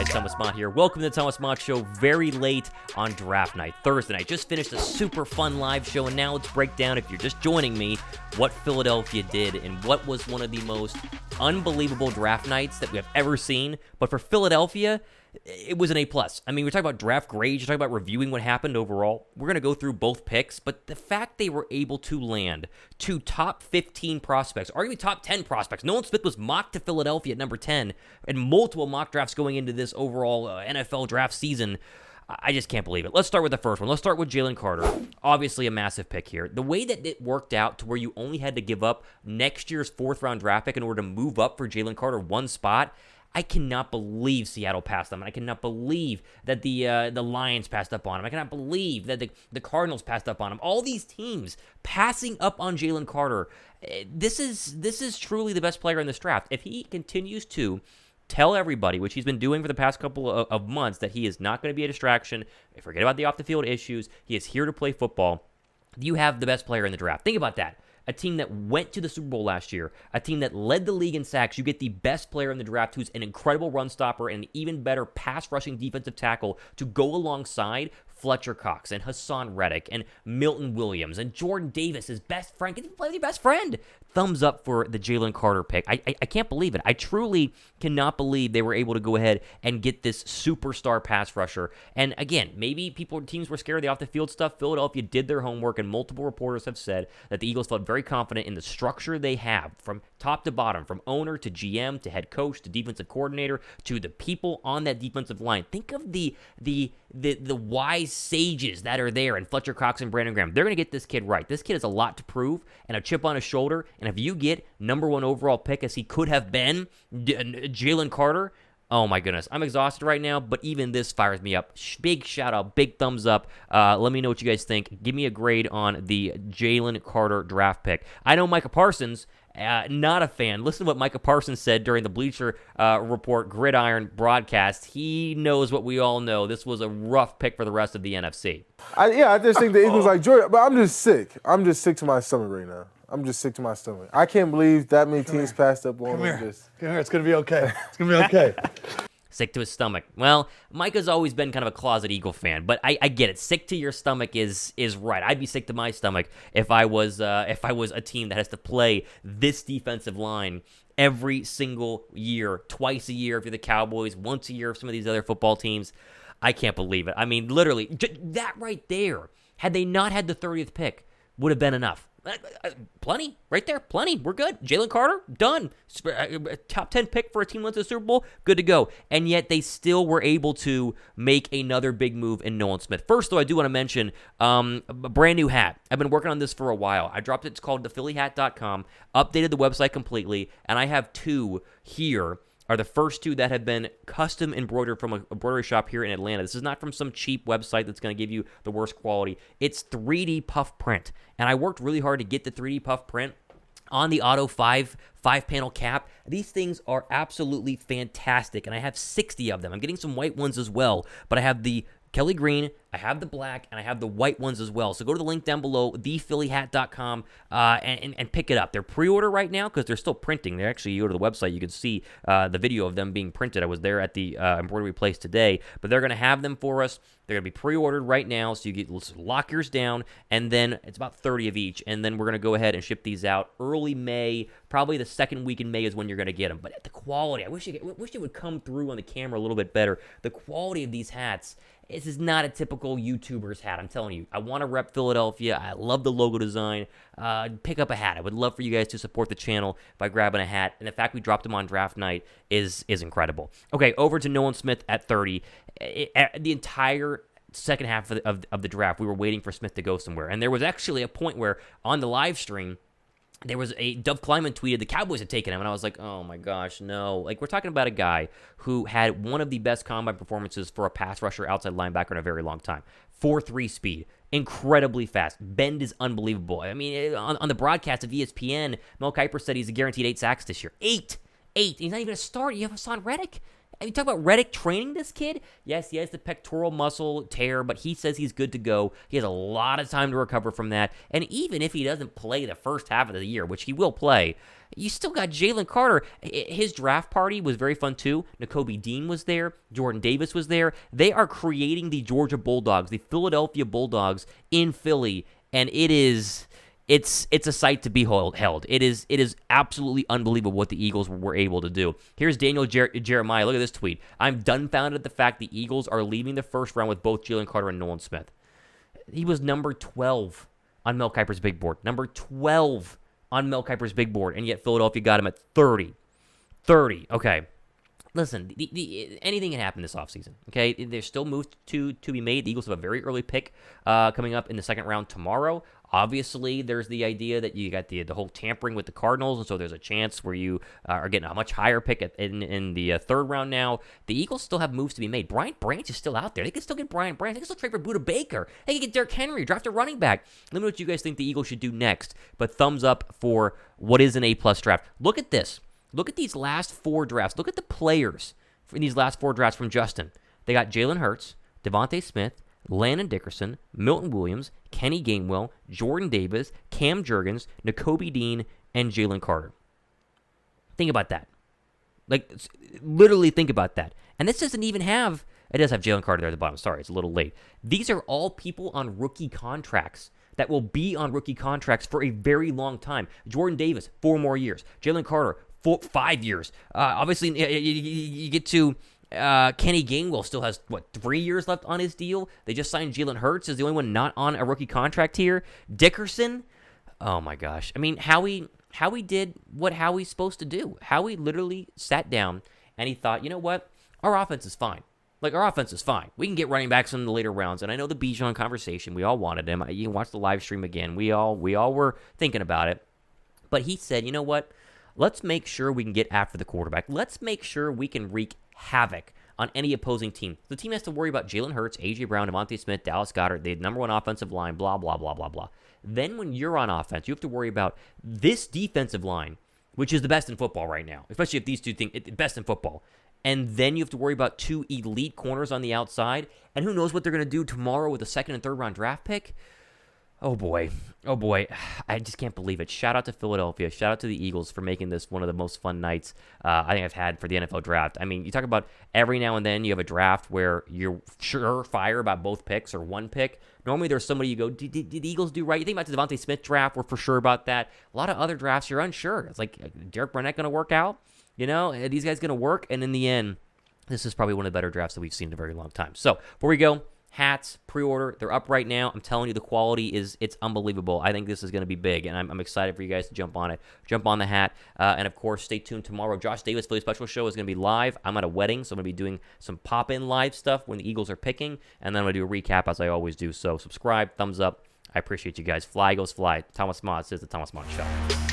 guys? Thomas Mott here. Welcome to the Thomas Mott Show very late on draft night, Thursday night. Just finished a super fun live show, and now let's break down, if you're just joining me, what Philadelphia did and what was one of the most unbelievable draft nights that we have ever seen. But for Philadelphia, it was an A+. I mean, we're talking about draft grades, you're talking about reviewing what happened overall. We're going to go through both picks, but the fact they were able to land two top 15 prospects, arguably top 10 prospects. Nolan Smith was mocked to Philadelphia at number 10, and multiple mock drafts going into this overall NFL draft season. I just can't believe it. Let's start with the first one. Let's start with Jalen Carter. Obviously a massive pick here. The way that it worked out to where you only had to give up next year's 4th-round draft pick in order to move up for Jalen Carter one spot, I cannot believe Seattle passed them. I cannot believe that the Lions passed up on him. I cannot believe that the Cardinals passed up on him. All these teams passing up on Jalen Carter. This is truly the best player in this draft. If he continues to tell everybody, which he's been doing for the past couple of months, that he is not going to be a distraction, forget about the off-the-field issues, he is here to play football, you have the best player in the draft. Think about that. A team that went to the Super Bowl last year, a team that led the league in sacks, you get the best player in the draft who's an incredible run stopper and an even better pass-rushing defensive tackle to go alongside Fletcher Cox and Hassan Reddick and Milton Williams and Jordan Davis, his best friend. Get to play with your best friend. Thumbs up for the Jalen Carter pick. I can't believe it. I truly cannot believe they were able to go ahead and get this superstar pass rusher. And again, maybe teams were scared of the off-the-field stuff. Philadelphia did their homework, and multiple reporters have said that the Eagles felt very confident in the structure they have from top to bottom, from owner to GM to head coach to defensive coordinator to the people on that defensive line. Think of the wise sages that are there, and Fletcher Cox and Brandon Graham. They're going to get this kid right. This kid has a lot to prove and a chip on his shoulder, and if you get number one overall pick, as he could have been, Jalen Carter, oh my goodness, I'm exhausted right now, but even this fires me up. Big shout out, big thumbs up. Let me know what you guys think. Give me a grade on the Jalen Carter draft pick. I know Micah Parsons, not a fan. Listen to what Micah Parsons said during the Bleacher Report Gridiron broadcast. He knows what we all know. This was a rough pick for the rest of the NFC. I just think the Eagles like Georgia, but I'm just sick. I'm just sick to my stomach right now. I'm just sick to my stomach. I can't believe that many teams passed up on him. Come here. It's going to be okay. It's going to be okay. Sick to his stomach. Well, Micah's always been kind of a closet Eagle fan, but I get it. Sick to your stomach is right. I'd be sick to my stomach if I was a team that has to play this defensive line every single year, twice a year if you're the Cowboys, once a year if some of these other football teams. I can't believe it. I mean, literally, that right there, had they not had the 30th pick, would have been enough. Plenty, right there, plenty. We're good. Jalen Carter, done. Top 10 pick for a team that went to the Super Bowl, good to go. And yet they still were able to make another big move in Nolan Smith. First, though, I do want to mention a brand new hat. I've been working on this for a while. I dropped it. It's called thephillyhat.com. Updated the website completely, and I have two here. Are the first two that have been custom embroidered from a embroidery shop here in Atlanta. This is not from some cheap website that's going to give you the worst quality. It's 3D puff print, and I worked really hard to get the 3D puff print on the Auto 5-panel cap. These things are absolutely fantastic, and I have 60 of them. I'm getting some white ones as well, but I have the Kelly Green, I have the black, and I have the white ones as well. So go to the link down below, thephillyhat.com, and pick it up. They're pre-order right now because they're still printing. They're actually, you go to the website, you can see the video of them being printed. I was there at the embroidery place today, but they're going to have them for us. They're going to be pre-ordered right now, so you lock yours down, and then it's about 30 of each, and then we're going to go ahead and ship these out early May. Probably the second week in May is when you're going to get them. But the quality, I wish it would come through on the camera a little bit better. The quality of these hats, this is not a typical YouTuber's hat. I'm telling you, I want to rep Philadelphia. I love the logo design. Pick up a hat. I would love for you guys to support the channel by grabbing a hat. And the fact we dropped them on draft night is incredible. Okay, over to Nolan Smith at 30. The entire second half of the draft, we were waiting for Smith to go somewhere. And there was actually a point where on the live stream, there was Dov Kleiman tweeted the Cowboys had taken him, and I was like, oh my gosh, no. Like, we're talking about a guy who had one of the best combine performances for a pass rusher outside linebacker in a very long time. 4.3 speed, incredibly fast. Bend is unbelievable. I mean, on the broadcast of ESPN, Mel Kiper said he's a guaranteed 8 sacks this year. 8. He's not even a start. You have Hassan Reddick. You talk about Reddick training this kid? Yes, he has the pectoral muscle tear, but he says he's good to go. He has a lot of time to recover from that. And even if he doesn't play the first half of the year, which he will play, You still got Jalen Carter. His draft party was very fun too. Nakobe Dean was there. Jordan Davis was there. They are creating the Georgia Bulldogs, the Philadelphia Bulldogs in Philly, and it's a sight to be held. It is absolutely unbelievable what the Eagles were able to do. Here's Daniel Jeremiah. Look at this tweet. I'm dumbfounded at the fact the Eagles are leaving the first round with both Jalen Carter and Nolan Smith. He was number 12 on Mel Kiper's big board. Number 12 on Mel Kiper's big board, and yet Philadelphia got him at 30. 30, okay. Listen, anything can happen this offseason, okay? There's still moves to be made. The Eagles have a very early pick coming up in the second round tomorrow. Obviously, there's the idea that you got the whole tampering with the Cardinals, and so there's a chance where you are getting a much higher pick in the third round now. The Eagles still have moves to be made. Bryant Branch is still out there. They can still get Bryant Branch. They can still trade for Buda Baker. They can get Derrick Henry, draft a running back. Let me know what you guys think the Eagles should do next. But thumbs up for what is an A-plus draft. Look at this. Look at these last 4 drafts. Look at the players in these last 4 drafts from Justin. They got Jalen Hurts, Devontae Smith, Landon Dickerson, Milton Williams, Kenny Gainwell, Jordan Davis, Cam Jurgens, Nakobe Dean, and Jalen Carter. Think about that. Like, literally think about that. And this doesn't even have... It does have Jalen Carter there at the bottom. Sorry, it's a little late. These are all people on rookie contracts that will be on rookie contracts for a very long time. Jordan Davis, 4 more years. Jalen Carter, 5 years. Obviously, you get to... Kenny Gainwell still has, 3 years left on his deal? They just signed Jalen Hurts is the only one not on a rookie contract here. Dickerson, oh my gosh. I mean, Howie did what Howie's supposed to do. Howie literally sat down and he thought, you know what? Our offense is fine. Like, our offense is fine. We can get running backs in the later rounds. And I know the Bijan conversation, we all wanted him. You can watch the live stream again. We all were thinking about it. But he said, you know what? Let's make sure we can get after the quarterback. Let's make sure we can wreak havoc on any opposing team. The team has to worry about Jalen Hurts, A.J. Brown, Devontae Smith, Dallas Goedert, the number 1 offensive line, blah, blah, blah, blah, blah. Then when you're on offense, you have to worry about this defensive line, which is the best in football right now, especially if these two think best in football. And then you have to worry about 2 elite corners on the outside, and who knows what they're going to do tomorrow with a second and third round draft pick. Oh boy. I just can't believe it. Shout out to Philadelphia. Shout out to the Eagles for making this one of the most fun nights I think I've had for the NFL draft. I mean, you talk about every now and then you have a draft where you're surefire about both picks or one pick. Normally there's somebody you go, did the Eagles do right? You think about the Devontae Smith draft, we're for sure about that. A lot of other drafts, you're unsure. It's like, Derek Barnett going to work out? You know, are these guys going to work? And in the end, this is probably one of the better drafts that we've seen in a very long time. So, before we go, hats, pre-order, they're up right now. I'm telling you, the quality it's unbelievable. I think this is going to be big, and I'm excited for you guys to jump on it. Jump on the hat, and of course, stay tuned tomorrow. Josh Davis Philly Special Show is going to be live. I'm at a wedding, so I'm going to be doing some pop-in live stuff when the Eagles are picking, and then I'm going to do a recap as I always do. So subscribe, thumbs up. I appreciate you guys. Fly Eagles Fly. Thomas Mott says the Thomas Mott Show.